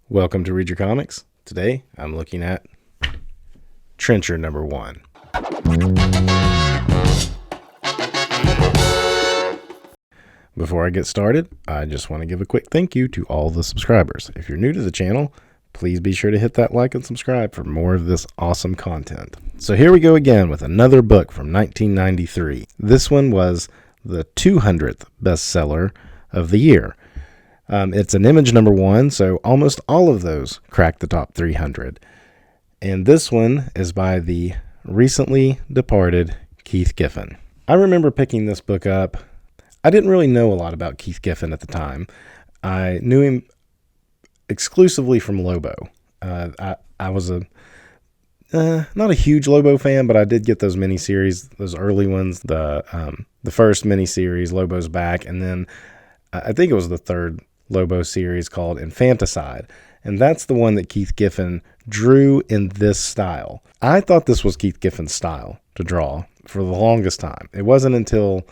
Welcome to Read Your Comics. Today I'm looking at Trencher number 1. Before I get started, I just want to give a quick thank you to all the subscribers. If you're new to the channel, please be sure to hit that like and subscribe for more of this awesome content. So here we go again with another book from 1993. This one was the 200th bestseller of the year. It's an Image number 1, so almost all of those cracked the top 300. And this one is by the recently departed Kieth Giffen. I remember picking this book up. I didn't really know a lot about Kieth Giffen at the time. I knew him exclusively from Lobo. I was not a huge Lobo fan, but I did get those miniseries, those early ones, the first miniseries, Lobo's Back, and then I think it was the third Lobo series called Infanticide, and that's the one that Kieth Giffen drew in this style. I thought this was Kieth Giffen's style to draw for the longest time. It wasn't until,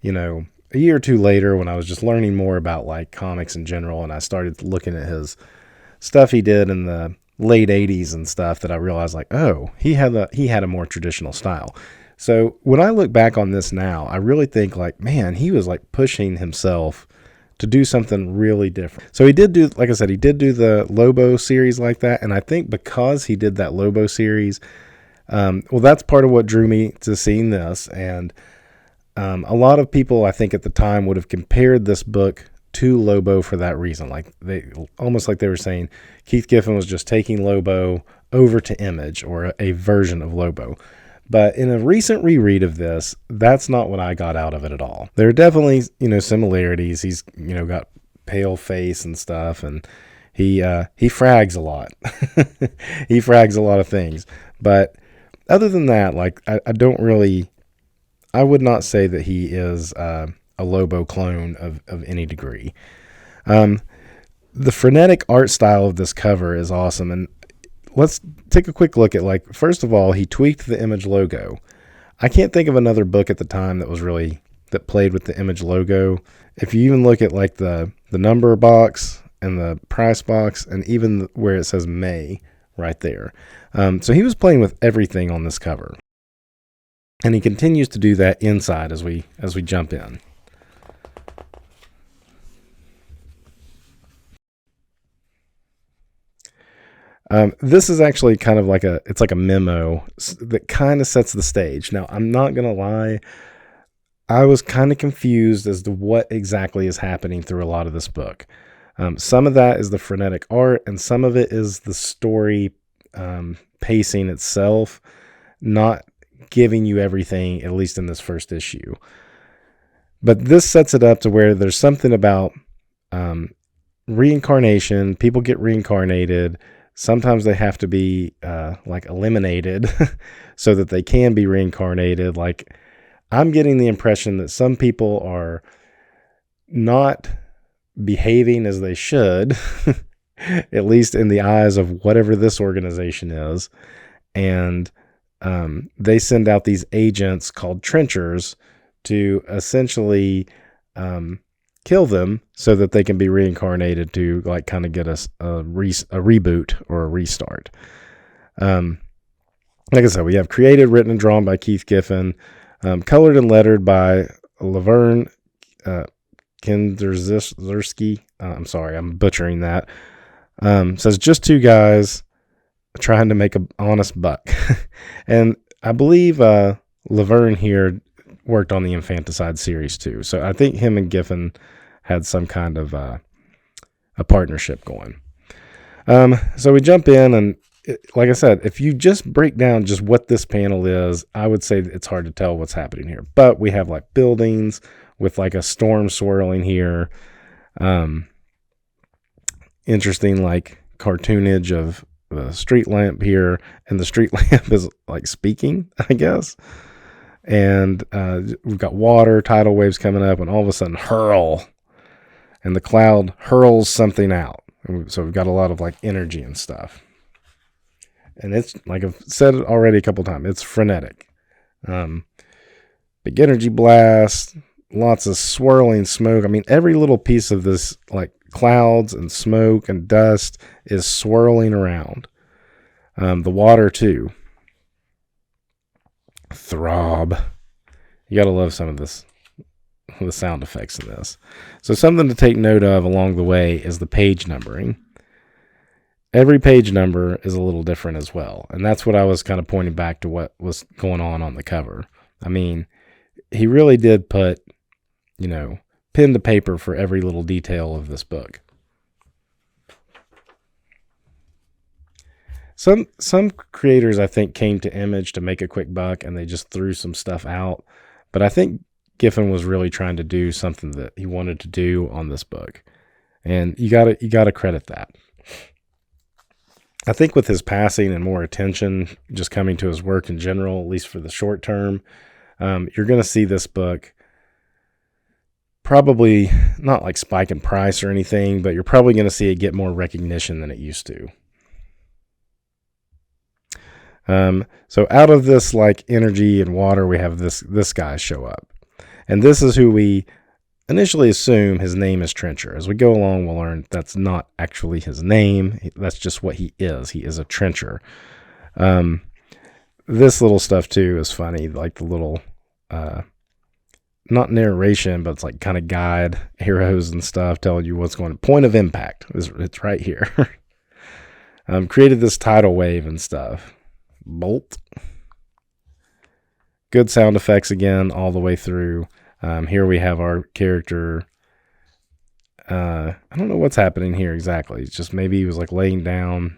a year or two later when I was just learning more about like comics in general, and I started looking at his stuff he did in the late 80s and stuff that I realized like, oh, he had a more traditional style. So when I look back on this now, I really think like, man, he was like pushing himself to do something really different. So he did do, like I said, he did do the Lobo series like that. And I think because he did that Lobo series, that's part of what drew me to seeing this. And a lot of people, I think at the time, would have compared this book to Lobo for that reason. Like they were saying Kieth Giffen was just taking Lobo over to Image, or a version of Lobo. But in a recent reread of this, that's not what I got out of it at all. There are definitely, similarities. He's, got pale face and stuff, and he frags a lot. He frags a lot of things. But other than that, like, I would not say that he is a Lobo clone of any degree. The frenetic art style of this cover is awesome, and let's take a quick look at, like, first of all, he tweaked the Image logo. I can't think of another book at the time that played with the Image logo. If you even look at like the number box and the price box, and even where it says May right there. So he was playing with everything on this cover. And he continues to do that inside as we jump in. This is actually kind of like it's like a memo that kind of sets the stage. Now, I'm not going to lie. I was kind of confused as to what exactly is happening through a lot of this book. Some of that is the frenetic art, and some of it is the story pacing itself, not giving you everything, at least in this first issue. But this sets it up to where there's something about reincarnation. People get reincarnated. Sometimes they have to be like eliminated so that they can be reincarnated. Like, I'm getting the impression that some people are not behaving as they should, at least in the eyes of whatever this organization is. And they send out these agents called trenchers to essentially kill them so that they can be reincarnated to like kind of get us a reboot or a restart. Like I said, we have created, written, and drawn by Kieth Giffen, colored and lettered by Laverne Kinderzersky. I'm sorry, I'm butchering that. Says just two guys trying to make an honest buck. And I believe Laverne here worked on the Infanticide series too. So I think him and Giffen had some kind of a partnership going. So we jump in, and like I said, if you just break down just what this panel is, I would say it's hard to tell what's happening here. But we have like buildings with like a storm swirling here. Interesting like cartoonage of the street lamp here, and the street lamp is like speaking, I guess. And we've got water, tidal waves coming up, and all of a sudden hurl, and the cloud hurls something out. So we've got a lot of like energy and stuff. And it's, like I've said it already a couple times, it's frenetic. Big energy blast, lots of swirling smoke. I mean, every little piece of this like clouds and smoke and dust is swirling around. The water too. Throb. You gotta love some of this, the sound effects in this. So something to take note of along the way is the page numbering. Every page number is a little different as well. And that's what I was kind of pointing back to what was going on the cover. I mean, he really did put, pen to paper for every little detail of this book. Some creators, I think, came to Image to make a quick buck and they just threw some stuff out. But I think Giffen was really trying to do something that he wanted to do on this book. And you gotta credit that. I think with his passing and more attention just coming to his work in general, at least for the short term, you're going to see this book probably not like spike in price or anything, but you're probably going to see it get more recognition than it used to. So out of this like energy and water, we have this guy show up. And this is who we initially assume his name is Trencher. As we go along, we'll learn that's not actually his name. That's just what he is. He is a trencher. This little stuff too is funny, like the little, not narration, but it's like kind of guide arrows and stuff telling you what's going on. Point of impact. It's right here. Created this tidal wave and stuff. Bolt. Good sound effects again all the way through. Here we have our character. I don't know what's happening here exactly. It's just maybe he was like laying down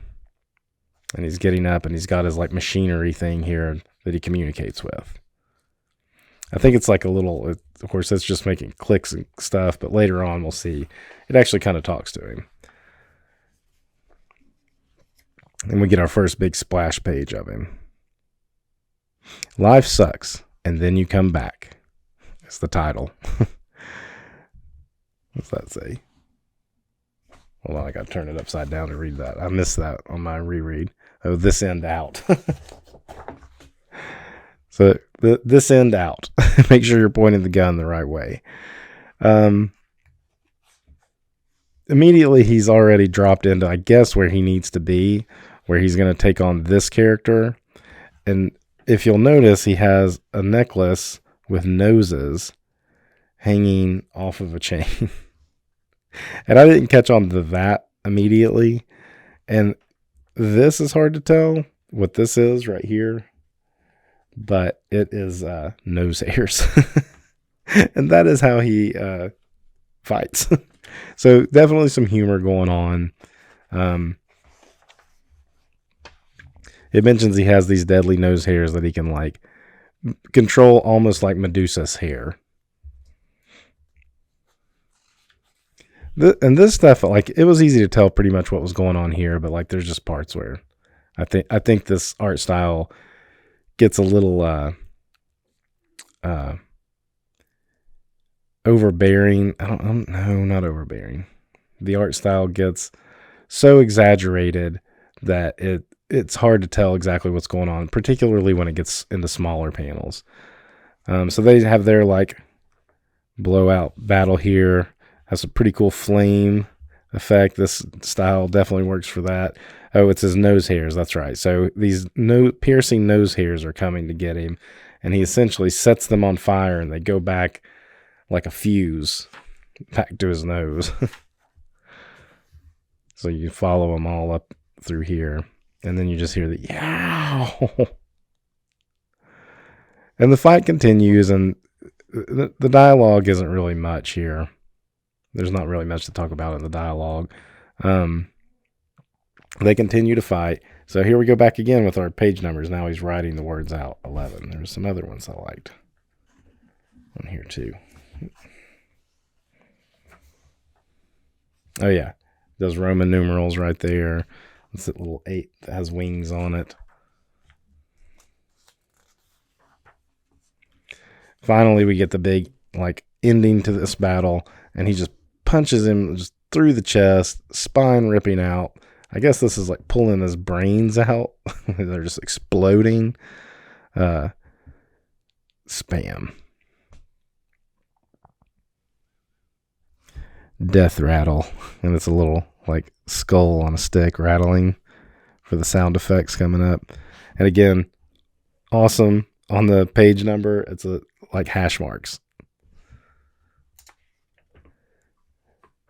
and he's getting up and he's got his like machinery thing here that he communicates with. I think it's like a little, of course, that's just making clicks and stuff, but later on we'll see it actually kind of talks to him. And we get our first big splash page of him. Life sucks, and then you come back. It's the title. What's that say? Hold on, I got to turn it upside down to read that. I missed that on my reread. Oh, this end out. So this end out. Make sure you're pointing the gun the right way. Immediately, he's already dropped into, I guess, where he needs to be, where he's going to take on this character. And if you'll notice, he has a necklace with noses hanging off of a chain. And I didn't catch on to that immediately. And this is hard to tell what this is right here. But it is nose hairs. And that is how he fights. So definitely some humor going on. It mentions he has these deadly nose hairs that he can like control almost like Medusa's hair. And this stuff, like, it was easy to tell pretty much what was going on here, but like there's just parts where I think this art style gets a little overbearing. I don't know, not overbearing. The art style gets so exaggerated that it's hard to tell exactly what's going on, particularly when it gets into smaller panels. So they have their like blowout battle here. Has a pretty cool flame effect. This style definitely works for that. Oh, it's his nose hairs. That's right. So these piercing nose hairs are coming to get him, and he essentially sets them on fire, and they go back like a fuse back to his nose. So you follow them all up through here, and then you just hear the yow. And the fight continues, and the dialogue isn't really much here. There's not really much to talk about in the dialogue. They continue to fight. So here we go back again with our page numbers. Now he's writing the words out. 11. There's some other ones I liked on here too. Oh yeah, those Roman numerals right there. It's that little 8 that has wings on it. Finally, we get the big like ending to this battle, and he just punches him just through the chest, spine ripping out. I guess this is like pulling his brains out. They're just exploding. Spam. death rattle, and it's a little like skull on a stick rattling for the sound effects coming up. And again, awesome on the page number. It's like hash marks.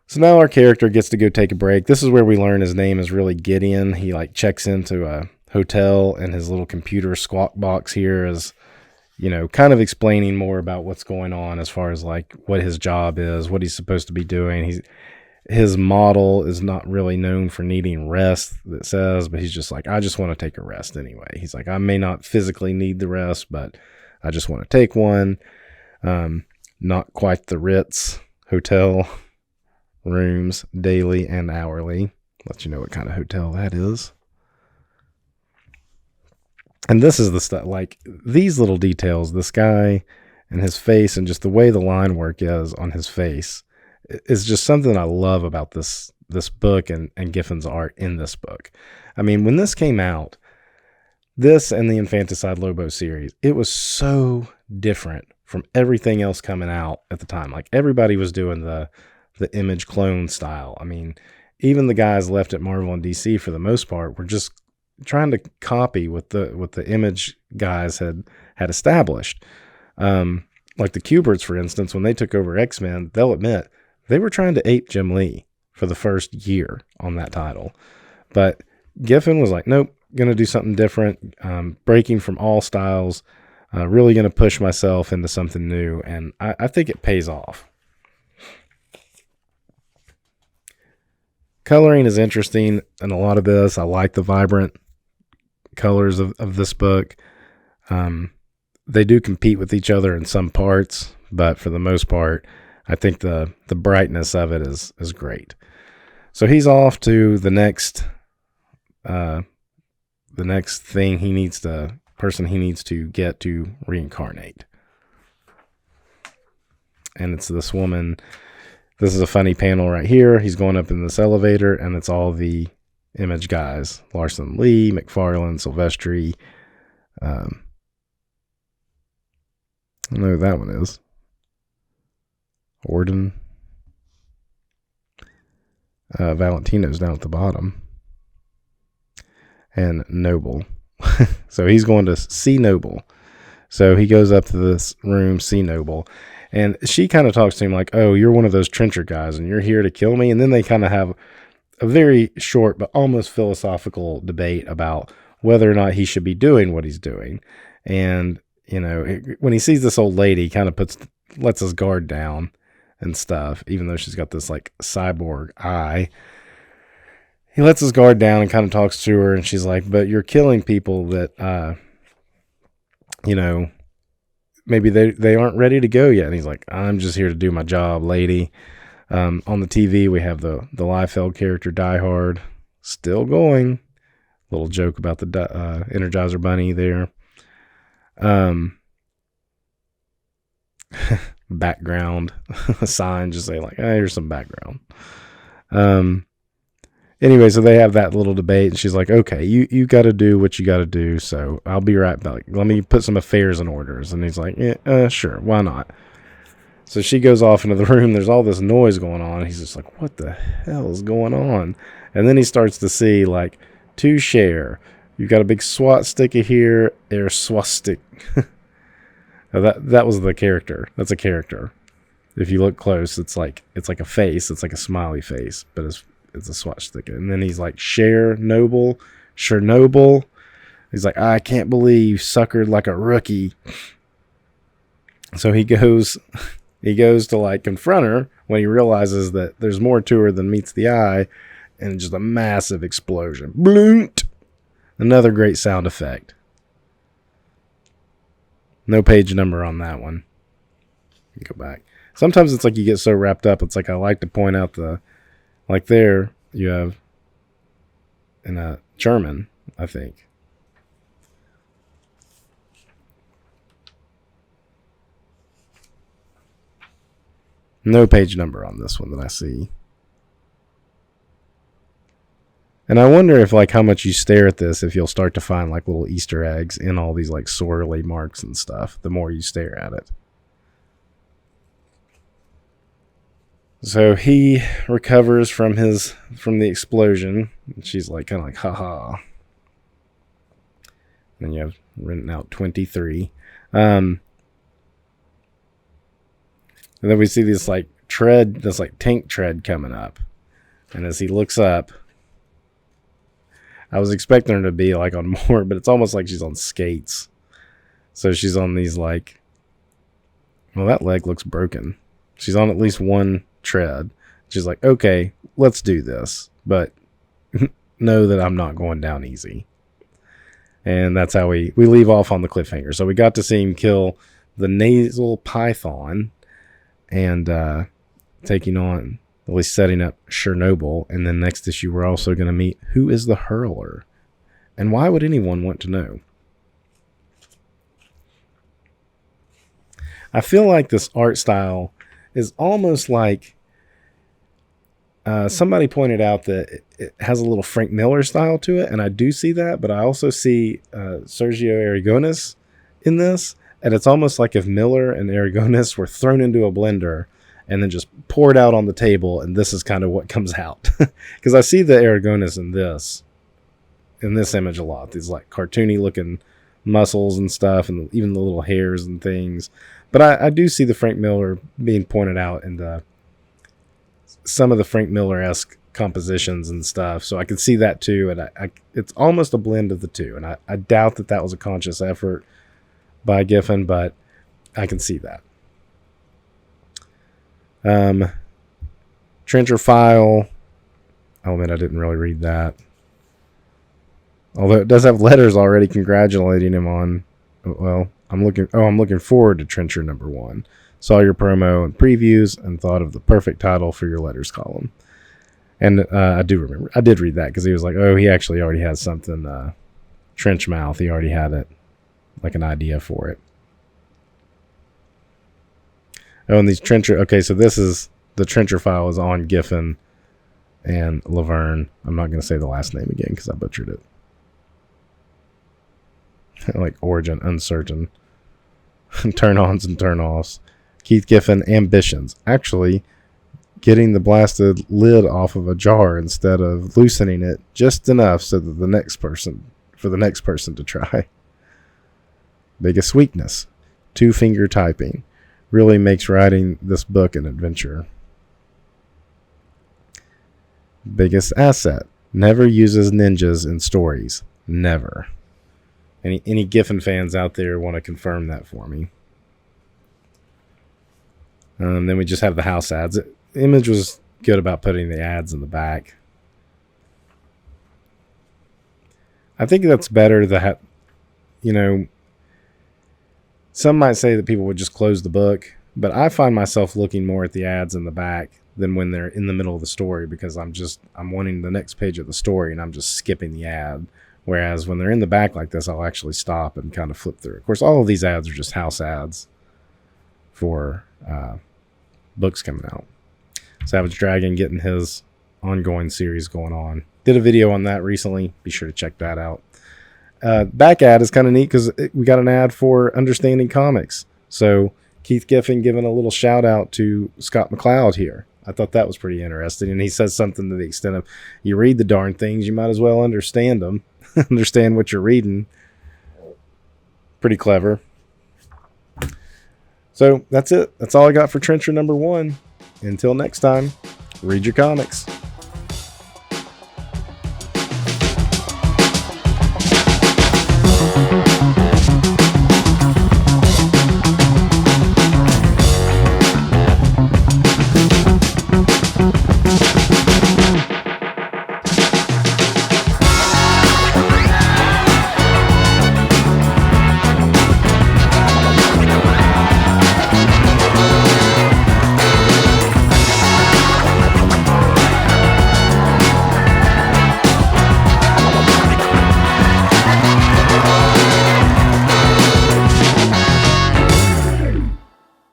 So now our character gets to go take a break. This is where we learn his name is really Gideon. He like checks into a hotel, and his little computer squawk box here is, kind of explaining more about what's going on as far as like what his job is, what he's supposed to be doing. His model is not really known for needing rest, it says, but he's just like, I just want to take a rest anyway. He's like, I may not physically need the rest, but I just want to take one. Not quite the Ritz hotel rooms daily and hourly. Let you know what kind of hotel that is. And this is the stuff, like these little details, this guy and his face and just the way the line work is on his face is just something I love about this book and Giffen's art in this book. I mean, when this came out, this and the Infanticide Lobo series, it was so different from everything else coming out at the time. Like everybody was doing the Image clone style. I mean, even the guys left at Marvel and DC for the most part were just trying to copy what the Image guys had established. Like the Kuberts, for instance, when they took over X-Men, they'll admit they were trying to ape Jim Lee for the first year on that title. But Giffen was like, nope, going to do something different, breaking from all styles, really going to push myself into something new. And I think it pays off. Coloring is interesting in a lot of this. I like the vibrant colors of this book. They do compete with each other in some parts, but for the most part, I think the brightness of it is great. So he's off to the next thing person he needs to get to reincarnate. And it's this woman. This is a funny panel right here. He's going up in this elevator, and it's all the Image guys. Larson Lee, McFarlane, Silvestri. I don't know who that one is. Orden. Valentino's down at the bottom. And Noble. So he's going to see Noble. So he goes up to this room, see Noble. And she kind of talks to him like, oh, you're one of those trencher guys and you're here to kill me. And then they kind of have a very short but almost philosophical debate about whether or not he should be doing what he's doing. And, when he sees this old lady, he kind of lets his guard down and stuff, even though she's got this like cyborg eye. He lets his guard down and kind of talks to her, and she's like, but you're killing people that, maybe they aren't ready to go yet. And he's like, I'm just here to do my job, lady. On the TV, we have the Liefeld character, Die Hard, still going. Little joke about the Energizer Bunny there. Background sign, just say like, here's some background. Anyway, so they have that little debate, and she's like, okay, you got to do what you got to do, so I'll be right back. Let me put some affairs in orders. And he's like, yeah, sure, why not? So she goes off into the room. There's all this noise going on. He's just like, what the hell is going on? And then he starts to see, like, to share. You got a big SWAT sticker here, air swastik. That was the character. That's a character. If you look close, it's like a face. It's like a smiley face, but it's a SWAT sticker. And then he's like, share Noble, Chernobyl. He's like, I can't believe you suckered like a rookie. So he goes to like confront her when he realizes that there's more to her than meets the eye, and just a massive explosion. Bloont! Another great sound effect. No page number on that one. Go back. Sometimes it's like you get so wrapped up. It's like I like to point out like there you have in a German, I think. No page number on this one that I see. And I wonder if like how much you stare at this, if you'll start to find like little Easter eggs in all these like swirly marks and stuff, the more you stare at it. So he recovers from the explosion. She's like kind of like, haha. And you have written out 23. And then we see this like tread, this like tank tread coming up. And as he looks up, I was expecting her to be like on more, but it's almost like she's on skates. So she's on these like, well, that leg looks broken. She's on at least one tread. She's like, okay, let's do this, but know that I'm not going down easy. And that's how we leave off on the cliffhanger. So we got to see him kill the nasal python and taking on, at least setting up Chernobyl. And then next issue, we're also going to meet who is the hurler. And why would anyone want to know? I feel like this art style is almost like somebody pointed out that it has a little Frank Miller style to it, and I do see that, but I also see Sergio Aragonis in this, and it's almost like if Miller and Aragonis were thrown into a blender and then just poured out on the table, and this is kind of what comes out. Because I see the Aragonis in this image a lot, these like cartoony looking muscles and stuff, and even the little hairs and things. But I do see the Frank Miller being pointed out in some of the Frank Miller-esque compositions and stuff. So I can see that too. And it's almost a blend of the two. And I doubt that was a conscious effort by Giffen, but I can see that. Trencher File. Oh man, I didn't really read that. Although it does have letters already congratulating him on, well, I'm looking forward to Trencher number 1. Saw your promo and previews and thought of the perfect title for your letters column. And I did read that because he was like, oh, he actually already has something, Trench Mouth. He already had it, like an idea for it. Oh, and these Trencher, okay, so this is, the Trencher File is on Giffen and Laverne. I'm not going to say the last name again because I butchered it. Like origin uncertain. Turn-ons and turn-offs. Kieth Giffen ambitions. Actually, getting the blasted lid off of a jar instead of loosening it just enough so that the next person to try. Biggest weakness. 2-finger typing. Really makes writing this book an adventure. Biggest asset. Never uses ninjas in stories. Never. Any Giffen fans out there want to confirm that for me? Then we just have the house ads. Image was good about putting the ads in the back. I think that's better. Some might say that people would just close the book, but I find myself looking more at the ads in the back than when they're in the middle of the story because I'm wanting the next page of the story and I'm just skipping the ad. Whereas when they're in the back like this, I'll actually stop and kind of flip through. Of course, all of these ads are just house ads for books coming out. Savage Dragon getting his ongoing series going on. Did a video on that recently. Be sure to check that out. Back ad is kind of neat because we got an ad for Understanding Comics. So Kieth Giffen giving a little shout out to Scott McCloud here. I thought that was pretty interesting. And he says something to the extent of, you read the darn things, you might as well understand them. Understand what you're reading. Pretty clever. So that's it. That's all I got for Trencher number 1. Until next time, read your comics.